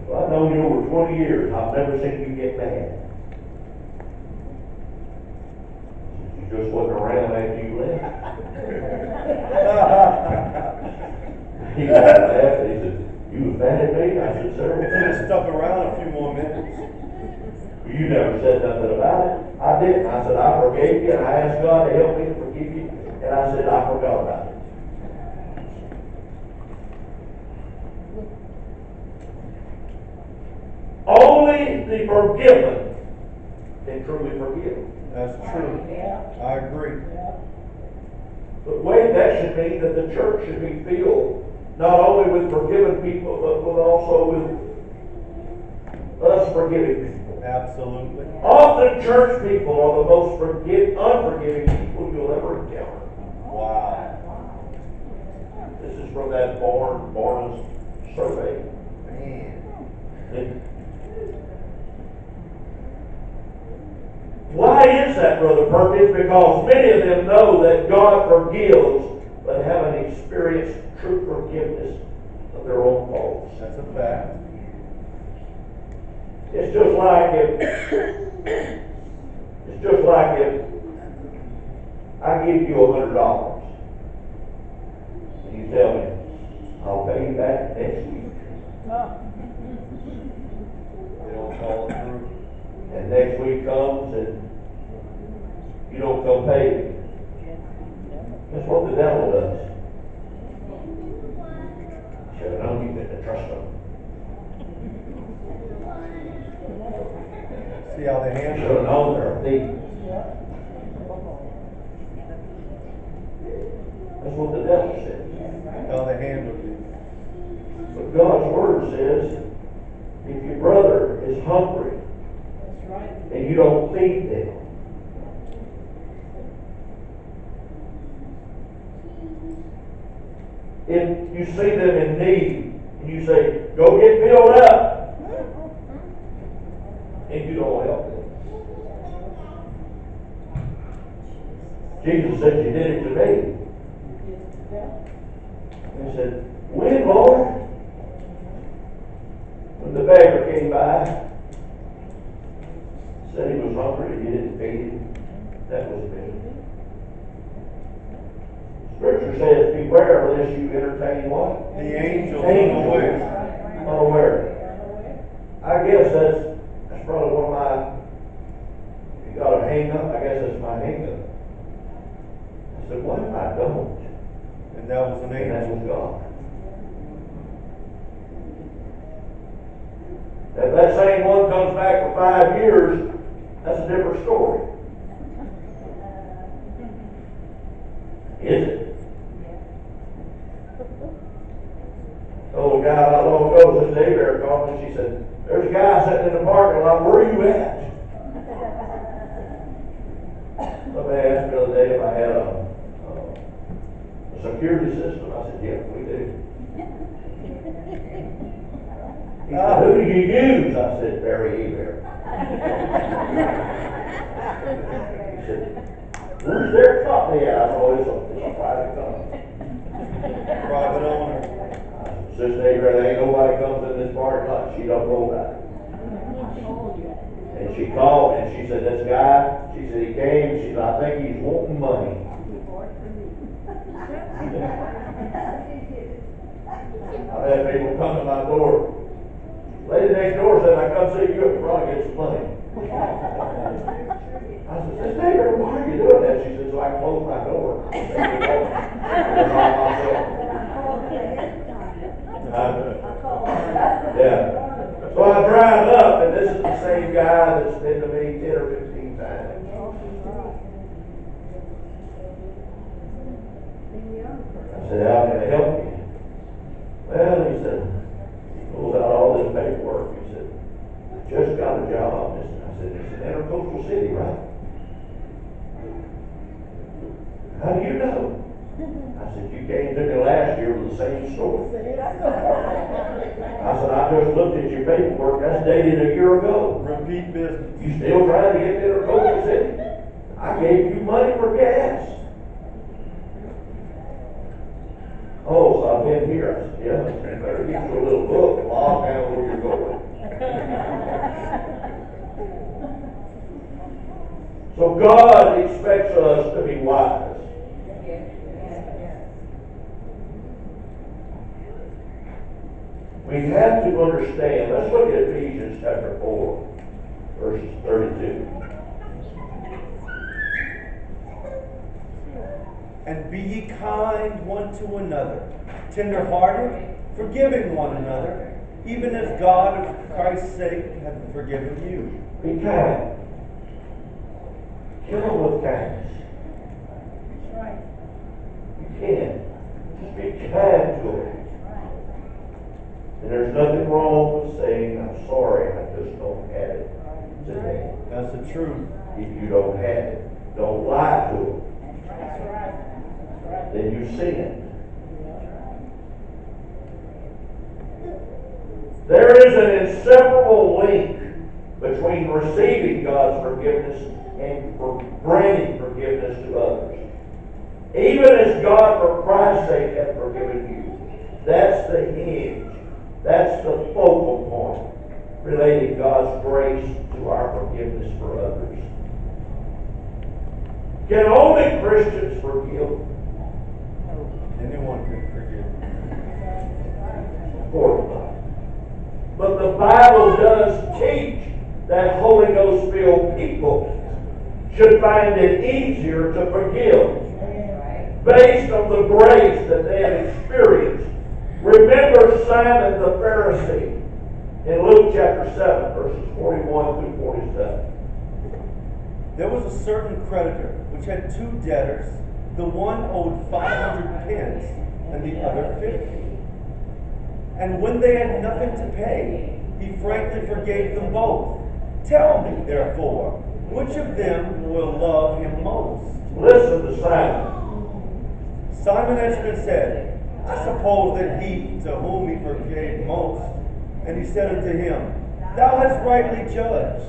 Well, I've known you over 20 years. I've never seen you get mad. You just wasn't around after you left. He laughed and he said, "You was mad at me?" I said, "Sir, If you'd have stuck around a few more minutes. you never said nothing about it." I didn't. I said, "I forgave you, and I asked God to help me to forgive you." And I said, "I forgot about it." Only the forgiven can truly forgive. That's true. I agree. But wait, that should mean that the church should be filled not only with forgiven people, but with also with us forgiving people. Absolutely. Often church people are the most unforgiving people you'll ever encounter. Wow. This is from that Barnes survey. Man. Why is that, Brother Perkins? Because many of them know that God forgives, but haven't experienced true forgiveness of their own faults. That's a fact. It's just like if I give you $100 and you tell me, "I'll pay you back next week." They don't follow through. And next week comes and you don't come pay me. That's what the devil does. Should have known you couldn't trust him. See how they Should handle have it? known they're a thief. That's what the devil says. How they handle it. But God's word says, if your brother is hungry and you don't feed them, if you see them in need and you say, "Go get filled up," and you don't help them. Jesus said, "You did it to me." He said, "When, Lord?" When the beggar came by, said he was hungry and you didn't feed him, that was me. Scripture says, "Beware lest you entertain what? The angels Angels unaware. unaware." I guess that's probably one of my, you got a hang up, I guess that's my hang up. I said, what if I don't? And that was an And that angel. was God. If that same one comes back for 5 years, that's a different story. Is it? Oh, a guy not long ago, this day bear called me, she said, "There's a guy sitting in the parking lot, where are you at?" Somebody asked me the other day if I had a security system. I said, "Yeah, we do." He said, "Who do you use?" I said, "Barry Eber." He said, "Who's their company at?" I said, "Oh, it's a private company." Private owner. Sister Eber, there ain't nobody comes in this parking lot, she don't know about it. And she called and she said, "This guy," she said, "he came," she said, "I think he's wanting money." I've had people come to my door. Lady next door said, "I come see you, probably get some money." I said, "Sister Eber, why are you doing that?" She said, "So I can close my door." Yeah. So I drive up, and this is the same guy that's been to me 10 or 15 times. I said, "How can I help you?" Well, he said, he pulls out all this paperwork. He said, "I just got a job." I said, "It's an intercoastal city, right?" "How do you know?" I said, "You came to me last year with the same story." I said, "I just looked at your paperwork. That's dated a year ago. Repeat business. You still trying to get to Intercoastal City? I gave you money for gas." "Oh, so I've been here." I said, "Yeah, you better get you a little book and log down where you're going." God expects us to be wise. We have to understand. Let's look at Ephesians chapter 4, verses 32. And be ye kind one to another, tender-hearted, forgiving one another, even as God of Christ's sake hath forgiven you. Be kind. Kill them with kindness. You can. Just be kind to them. And there's nothing wrong with saying, I'm sorry, I just don't have it today. That's the truth. If you don't have it, don't lie to them. Then you sin. There is an inseparable link between receiving God's forgiveness and granting forgiveness to others. Even as God, for Christ's sake, hath forgiven you. That's the hinge. That's the focal point relating God's grace to our forgiveness for others. Can only Christians forgive? Anyone can forgive. Of course not. But the Bible does teach that Holy Ghost-filled people should find it easier to forgive based on the grace that they have experienced. Remember Simon the Pharisee in Luke chapter 7, verses 41 through 47. There was a certain creditor which had two debtors. The one owed 500 pence and the other 50. And when they had nothing to pay, he frankly forgave them both. Tell me, therefore, which of them will love him most? Listen to Simon. Simon answered and said, I suppose that he to whom he forgave most. And he said unto him, Thou hast rightly judged.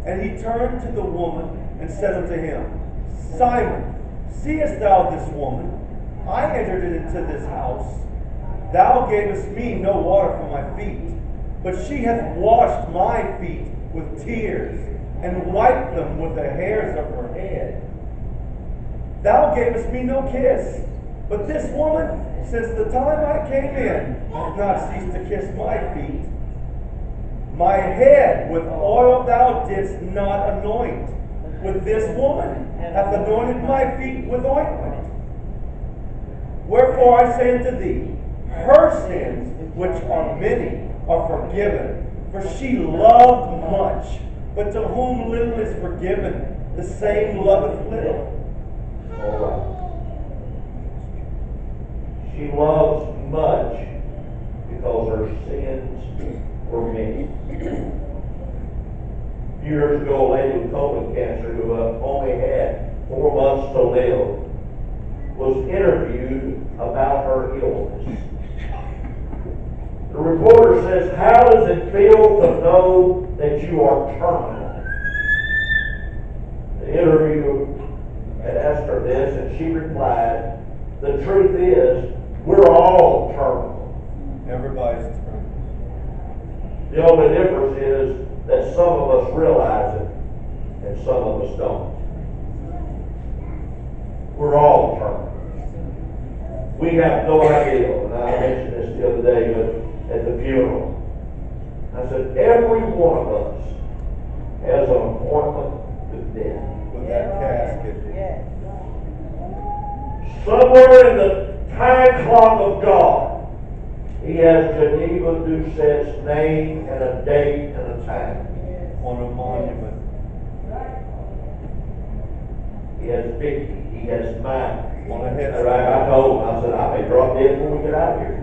And he turned to the woman and said unto him, Simon, seest thou this woman? I entered into this house. Thou gavest me no water for my feet, but she hath washed my feet with tears, and wiped them with the hairs of her head. Thou gavest me no kiss, but this woman, since the time I came in, hath not ceased to kiss my feet. My head with oil thou didst not anoint. With this woman hath anointed my feet with ointment. Wherefore I say unto thee, her sins, which are many, are forgiven, for she loved much. But to whom little is forgiven, the same loveth little. All right. She loves much because her sins were many. A few years ago, a lady with colon cancer who only had 4 months to live was interviewed about her illness. The reporter says, how does it feel to know that you are terminal? The interviewer had asked her this, and she replied, the truth is, we're all terminal. Everybody's terminal. The only difference is that some of us realize it and some of us don't. We're all terminal. We have no idea, and I mentioned this the other day at the funeral. I said, every one of us has an appointment with death. With that casket. Somewhere in the time clock of God, He has Geneva Doucette's name and a date and a time. On a monument. He has Vicky. He has mine. On a headstone. And I told him, I said, I may drop dead when we get out of here.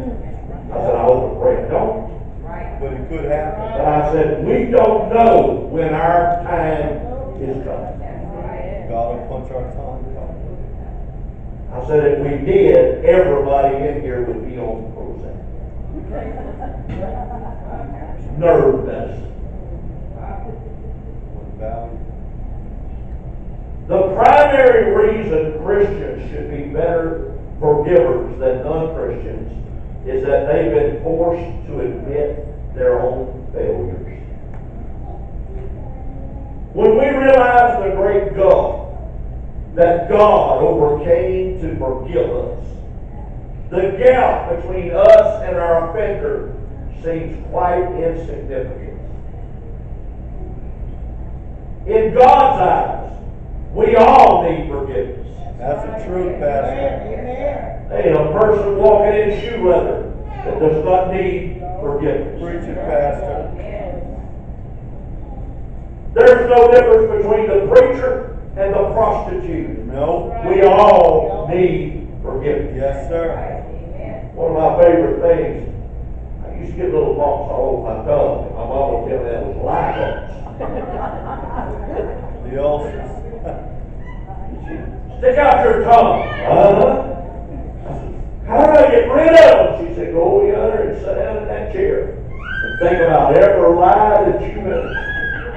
I said, I hope and pray it don't. But it could happen. But I said, we don't know when our time is coming. God will punch our time. I said, if we did, everybody in here would be on Prozac. Nerve medicine. Value. The primary reason Christians should be better forgivers than non-Christians is that they've been forced to admit their own failures. When we realize the great gulf that God overcame to forgive us, the gap between us and our offender seems quite insignificant. In God's eyes, we all need forgiveness. That's the truth, Pastor. Hey, a person walking in shoe leather that does not need forgiveness. Preach it, Pastor. There's no difference between the preacher and the prostitute. No. We all need forgiveness. Yes, sir. One of my favorite things, I used to get little bumps all over my tongue, and my mom would tell me that was lie bumps. The ulcers. Stick out your tongue. How do I get rid of them? She said, go yonder and sit down in that chair and think about every lie that you've been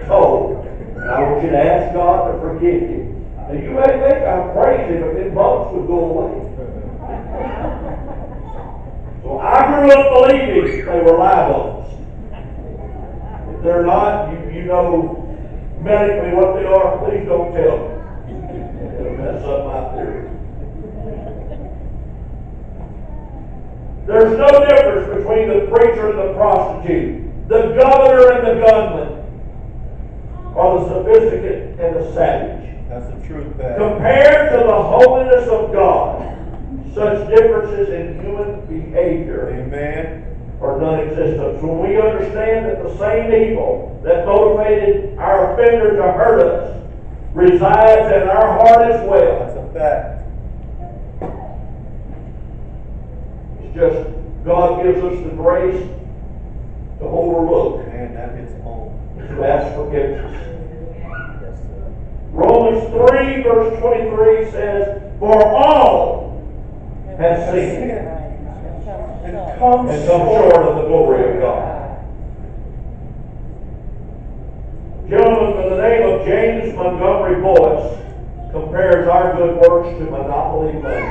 told. And I want you to ask God to forgive you. Now you may think I'm crazy, but them bumps would go away. So I grew up believing they were lie bumps. If they're not, you know medically what they are, please don't tell me. It'll mess up my theory. There's no difference between the preacher and the prostitute, the governor and the gunman, or the sophisticate and the savage. That's the truth, Pastor. Compared to the holiness of God, such differences in human behavior Amen. are non-existent. When we understand that the same evil that motivated our offender to hurt us resides in our heart as well. That's a fact. It's just God gives us the grace to overlook, Man, that hits home. to ask forgiveness. Romans 3 verse 23 says, for all have sinned And come and come short of the glory of God. Gentlemen, by the name of James Montgomery Boyce compares our good works to monopoly money.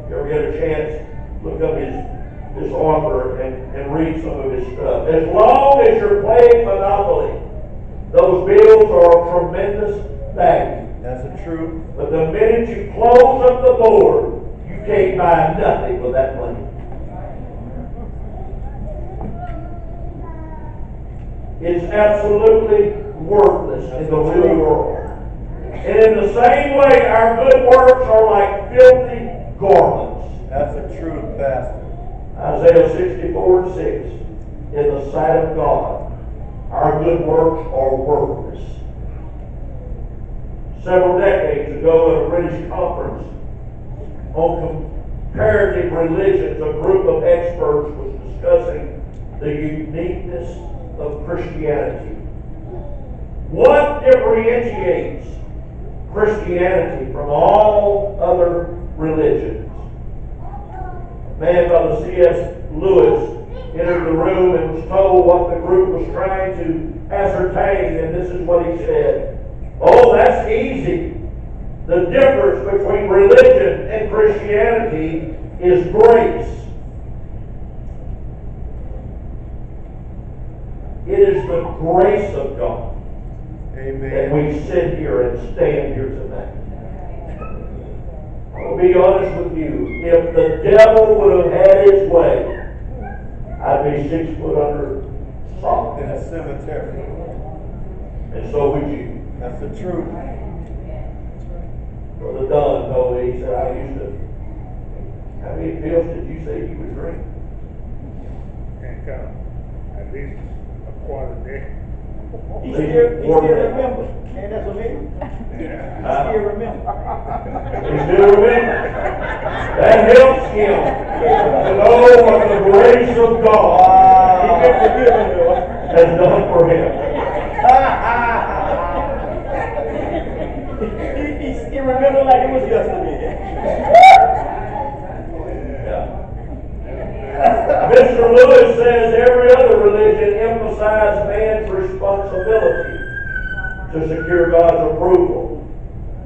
You ever get a chance, look up his author and read some of his stuff. As long as you're playing monopoly, those bills are of tremendous value. That's the truth. But the minute you close up the board, you can't buy nothing with that money. It's absolutely worthless in the real world. And in the same way, our good works are like filthy garments. That's the truth, Pastor. Isaiah 64 and 6. In the sight of God, our good works are worthless. Several decades ago at a British conference on comparative religions, a group of experts was discussing the uniqueness of Christianity. What differentiates Christianity from all other religions? A man by the C.S. Lewis entered the room and was told what the group was trying to ascertain, and this is what he said. Oh, that's easy. The difference between religion and Christianity is grace. It is the grace of God Amen. that we sit here and stand here tonight. I'll be honest with you. If the devil would have had his way, I'd be 6 foot under salt. In a cemetery. And so would you. That's the truth. Brother Don told me, he said, I used to, how many pills did you say you would drink? Can't count. At least a quarter a day. He still remember. And that's what he Yeah. still remember. You still remember? That helps him to know what the grace of God has done for him. He remember like it was yesterday. Mr. Lewis says every other religion emphasizes man's responsibility to secure God's approval.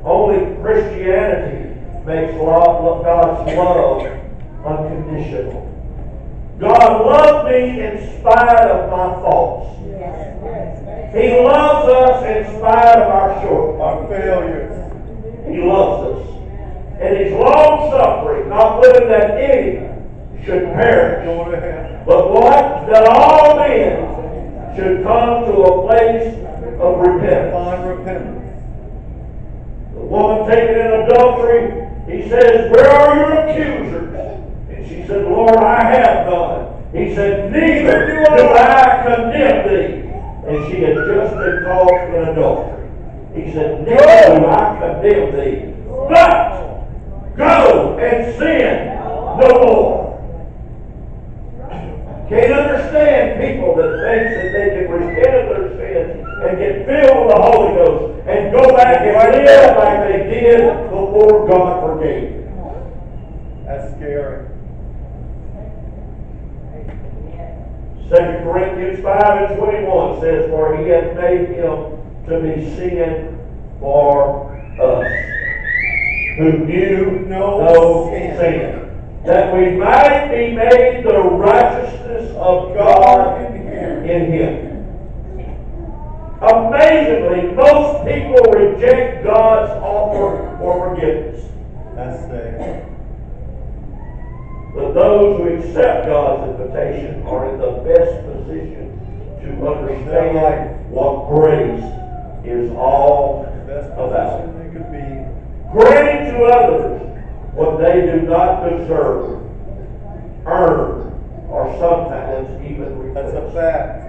Only Christianity makes God's love unconditional. God loved me in spite of my faults. He loves us in spite of our shortcomings. Our failures. He loves us. And He's long suffering, not willing that any should perish. Go to hell. But what? That all men should come to a place of repentance. Find repentance. The woman taken in adultery, he says, where are your accusers? And she said, Lord, I have none. He said, neither do I condemn thee. And she had just been caught in adultery. He said, neither do I condemn thee. But go and sin no more. Can't understand people that thinks that they can repent of their sins and get filled with the Holy Ghost and go back and live like they did before God forgave them. That's scary. 2 Corinthians 5:21 says, for He hath made Him to be sin for us, who knew no sin, that we might be made the righteousness of God in Him. Amazingly, most people reject God's offer for forgiveness. That's sad. But those who accept God's invitation are in the best position to understand what grace is all Best about. position they could be. Granting to others what they do not deserve, earn, or sometimes even That's a request. fact.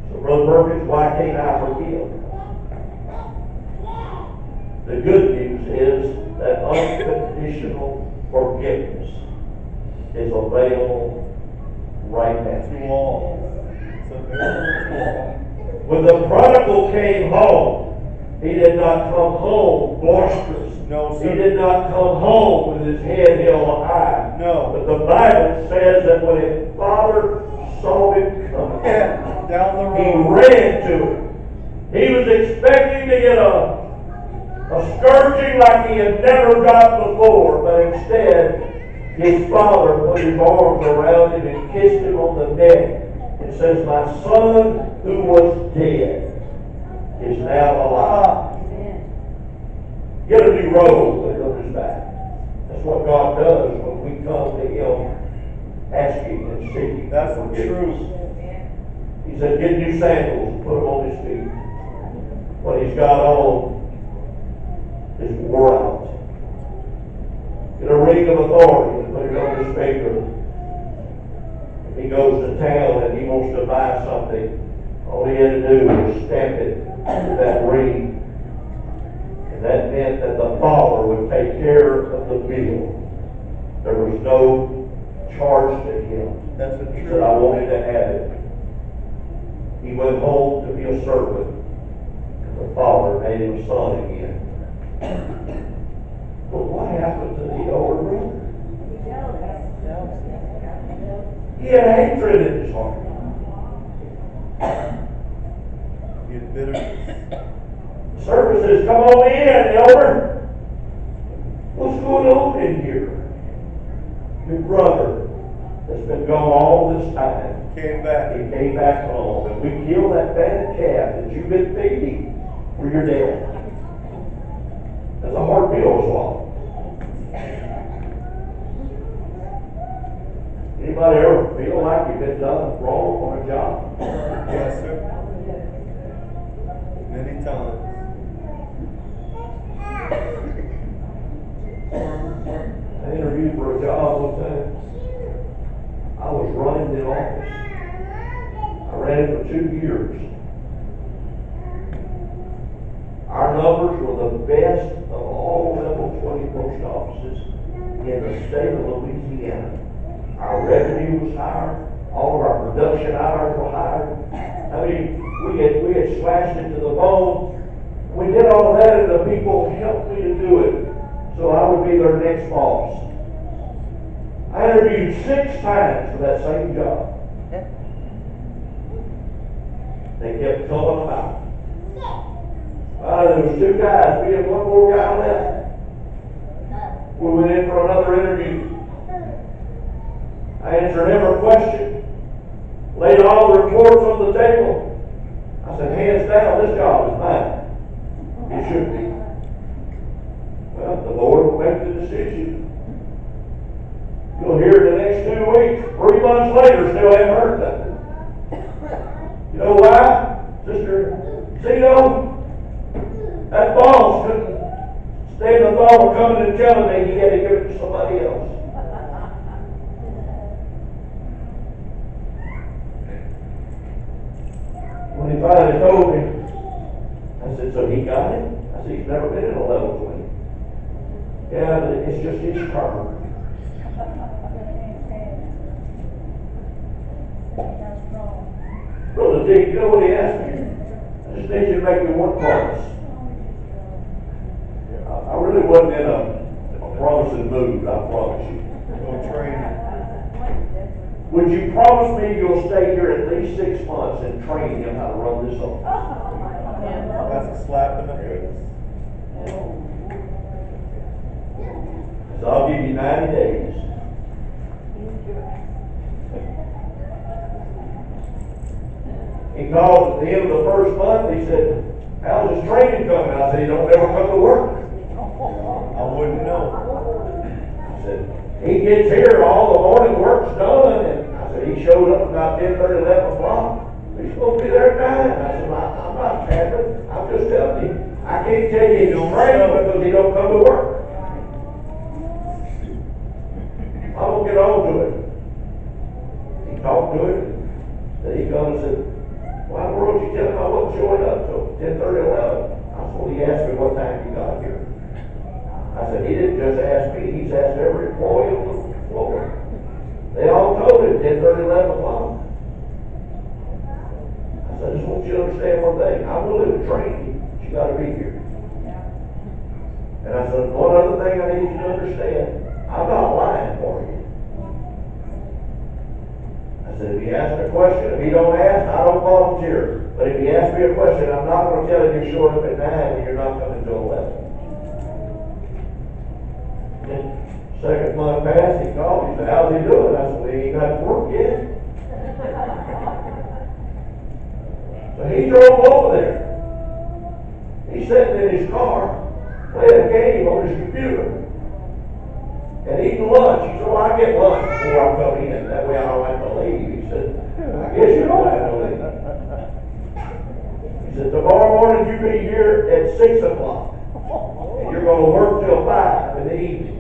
So, Brother Perkins, why can't I forgive? The good news is that unconditional forgiveness is available right now. To all. It's available to all. When the prodigal came home, he did not come home boisterous. No, He sir. did not come home with his head held high. No. But the Bible says that when his father saw him coming, Down the he road. ran to him. He was expecting to get a scourging like he had never got before, but instead, his father put his arms around him and kissed him on the neck. It says, my son who was dead is now alive. Get a new robe, put it on his back. That's what God does when we come to Him asking and seeking. That's the forgiveness. truth. He said, get new sandals, put them on his feet. What he's got on is wore out. Get a ring of authority and put it on his finger. If he goes to town and he wants to buy something, all he had to do was stamp it with that ring. And that meant that the Father would take care of the bill. There was no charge to him. That's the He truth. said, I wanted to have it. He went home to be a servant. And the Father made him a son again. But what happened to the older brother? He had hatred in his heart. He had bitterness. Services, come on in, elder. What's going on in here? Your brother that's been gone all this time. Came back. He came back home, and we killed that fatted calf that you've been feeding for your dad. That's a hard pill to swallow. Anybody ever feel like you've been done wrong on a job? Yes, sir. Many times. I interviewed for a job one time. I was running the office. I ran it for 2 years. Our numbers were the best of all level 20 post offices in the state of Louisiana. Our revenue was higher. All of our production hours were higher. I mean, we had slashed it to the bone. We did all that, and the people helped me to do it, so I would be their next boss. I interviewed 6 times for that same job. They kept coming about. There was 2 guys, me and one more guy left. We went in for another interview. I answered every question. Laid all the reports on the table. I said, hands down, this job is mine. It should be. Well, the Lord will make the decision. You'll hear it the next 2 weeks. 3 months later, still haven't heard nothing. You know why, Sister Zeno? That boss couldn't stand the thought of coming and telling me he had to give it to somebody else. When he finally told me, I said, so he got it? I said, he's never been in a level 20. Yeah, but it's just his turn. Brother Dick, you know what he asked me? I just need you to make me one promise. I really wasn't in a promising mood, I promise you. Go training. Would you promise me you'll stay here at least 6 months and train him how to run this office? That's a slap in the face. So I'll give you 90 days. He called at the end of the first month. He said, how's his training coming? I said, he don't ever come to work. I wouldn't know. I said, he gets here, all the morning work's done. And I said, he shows up about 10:30, 11 o'clock. He's supposed to be there at 9. I said, I'm not capping. I'm just telling you. I can't tell you he's training because he don't come to work. I won't get on to it. He talked to him. Then he comes and said, why in the world did you tell him I wasn't showing up till 10:30, 11? I said, well, he asked me what time you got here. I said, he didn't just ask me, he's asked every employee on the floor. They all told him 10:30, 11 o'clock. I said, I just want you to understand one thing. I'm willing to train you, but you got to be here. And I said, one other thing I need you to understand. I'm not lying for you. I said, if he asks a question, if he don't ask, I don't volunteer. But if he asks me a question, I'm not going to tell him you're showing up at 9 and you're not coming until 11. Then, second month passed, he called me. He said, how's he doing? I said, well, he ain't got to work yet. So he drove over there. He's sitting in his car, playing a game on his computer. And eating lunch. He said, well, I get lunch before I come in. That way I don't have to leave. He said, I guess you don't have to leave. He said, tomorrow morning you be here at 6 o'clock. And you're going to work till 5 in the evening.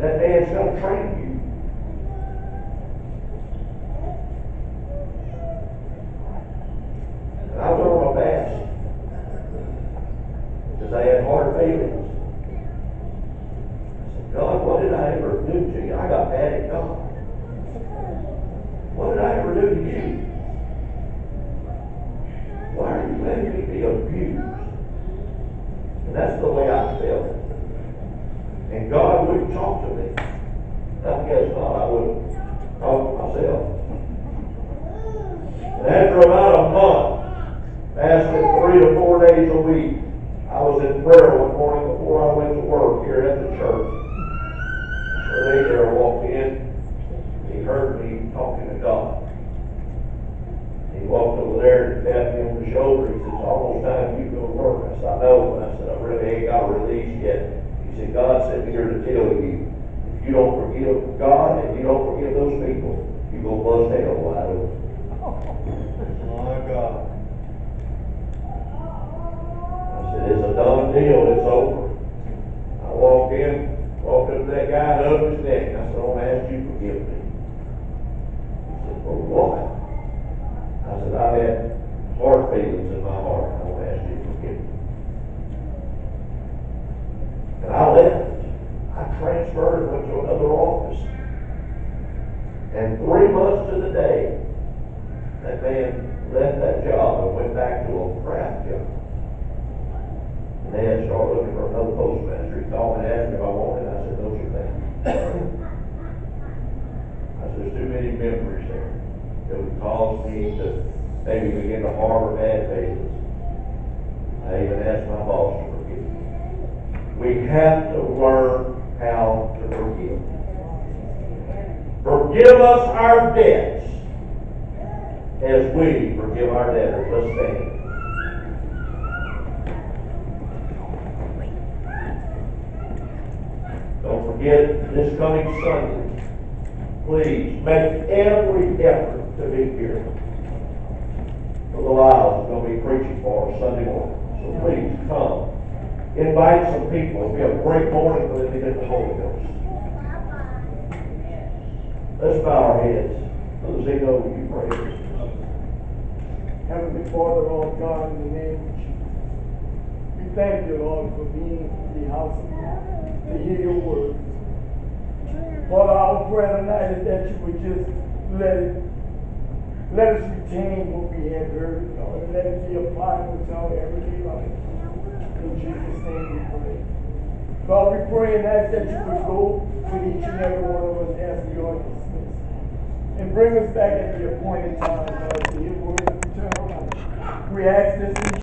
That man's going to train you. And I went on a fast. Because I had hard feelings. God, what did I ever do to you? I got mad at God. What did I ever do to you? Why are you letting me be abused? And that's the way I felt. And God wouldn't talk to me. I guess not. I wouldn't talk to myself. And after about a month, fasting 3 to 4 days a week, I was in prayer one morning before I went to work here at the church. So there walked in. He heard me talking to God. He walked over there and tapped me on the shoulder. He said, it's almost time you go to work. I said, I know. And I said, I really ain't got a release yet. He said, God sent me here to tell you, if you don't forgive God and you don't forgive those people, you're going to bust hell wide open. My God. I said, it's a done deal. It's over. I walked up to that guy and hugged his neck. I said, I want to ask you to forgive me. He said, for what? I said, I've had hard feelings in my heart. I want to ask you to forgive me. And I left. I transferred and went to another office. And 3 months to the day, that man left that job and went back to a craft job. And they had to start looking for another postmaster. He called me and asked me if I wanted it. I said, no, sir, thank you. I said, there's too many memories there that would cause me to maybe begin to harbor bad feelings. I even asked my boss to forgive me. We have to learn how to forgive. Forgive us our debts as we forgive our debtors. Let's stand. Don't forget this coming Sunday. Please make every effort to be here. Brother Lyles is going to be preaching for us Sunday morning. So please come. Invite some people. It'll be a great morning for them to get the Holy Ghost. Let's bow our heads. Brother Zeno, will you pray? Heavenly Father, Lord God, in the name of Jesus, we thank you, Lord, for being in the house of God to hear your word. Father, our prayer tonight is that you would just let us retain what we have heard, Lord, and let it be applied to our everyday life. In Jesus' name we pray. God, we pray and ask that you would go with each and every one of us as we are dismissed. And bring us back at the appointed time, Lord, to hear words of eternal life. We ask this in